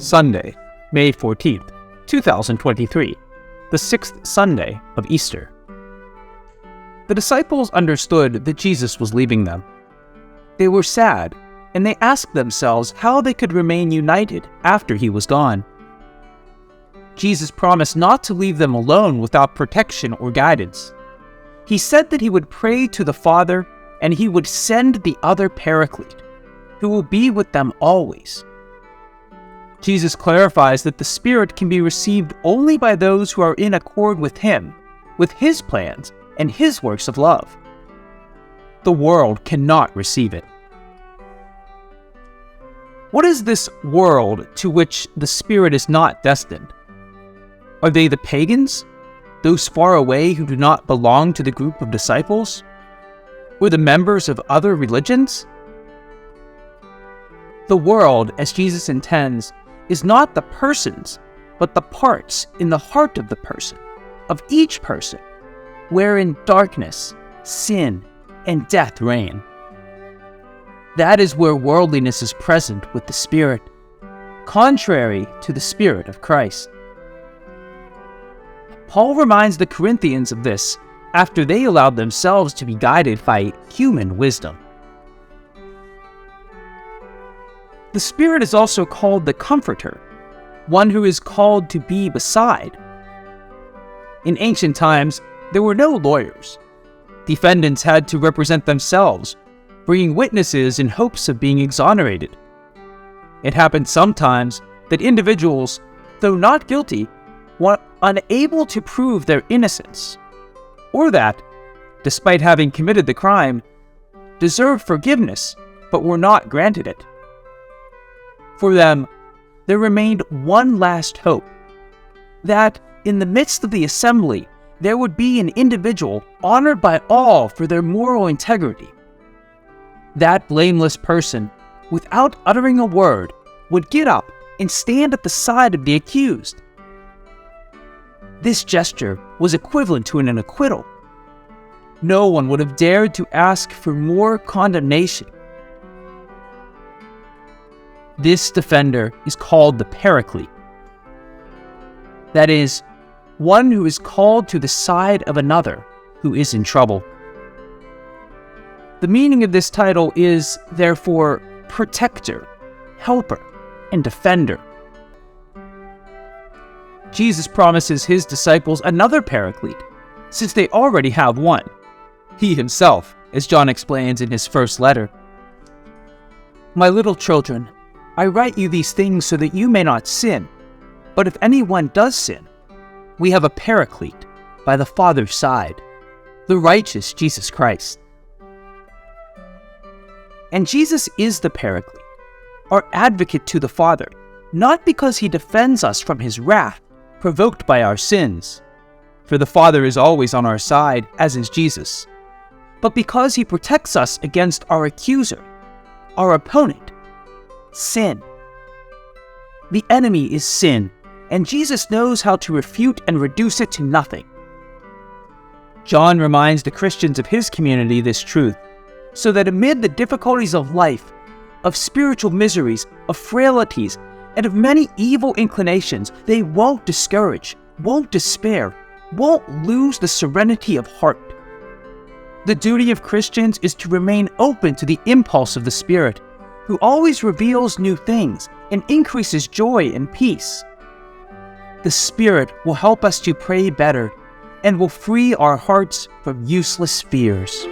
Sunday, May 14th, 2023, the sixth Sunday of Easter. The disciples understood that Jesus was leaving them. They were sad, and they asked themselves how they could remain united after he was gone. Jesus promised not to leave them alone without protection or guidance. He said that he would pray to the Father, and he would send the other Paraclete, who will be with them always. Jesus clarifies that the Spirit can be received only by those who are in accord with him, with his plans, and his works of love. The world cannot receive it. What is this world to which the Spirit is not destined? Are they the pagans, those far away who do not belong to the group of disciples? Or the members of other religions? The world, as Jesus intends, is not the persons, but the parts in the heart of the person, of each person, wherein darkness, sin, and death reign. That is where worldliness is present with the Spirit, contrary to the Spirit of Christ. Paul reminds the Corinthians of this after they allowed themselves to be guided by human wisdom. The Spirit is also called the Comforter, one who is called to be beside. In ancient times, there were no lawyers. Defendants had to represent themselves, bringing witnesses in hopes of being exonerated. It happened sometimes that individuals, though not guilty, were unable to prove their innocence, or that, despite having committed the crime, deserved forgiveness but were not granted it. For them, there remained one last hope, that in the midst of the assembly there would be an individual honored by all for their moral integrity. That blameless person, without uttering a word, would get up and stand at the side of the accused. This gesture was equivalent to an acquittal. No one would have dared to ask for more condemnation. This defender is called the Paraclete. That is, one who is called to the side of another who is in trouble. The meaning of this title is, therefore, protector, helper, and defender. Jesus promises his disciples another Paraclete, since they already have one, he himself, as John explains in his first letter. My little children, I write you these things so that you may not sin. But if anyone does sin, we have a Paraclete by the Father's side, the righteous Jesus Christ. And Jesus is the Paraclete, our advocate to the Father, not because he defends us from his wrath, provoked by our sins, for the Father is always on our side, as is Jesus, but because he protects us against our accuser, our opponent, sin. The enemy is sin, and Jesus knows how to refute and reduce it to nothing. John reminds the Christians of his community this truth, so that amid the difficulties of life, of spiritual miseries, of frailties, and of many evil inclinations, they won't discourage, won't despair, won't lose the serenity of heart. The duty of Christians is to remain open to the impulse of the Spirit, who always reveals new things and increases joy and peace. The Spirit will help us to pray better and will free our hearts from useless fears.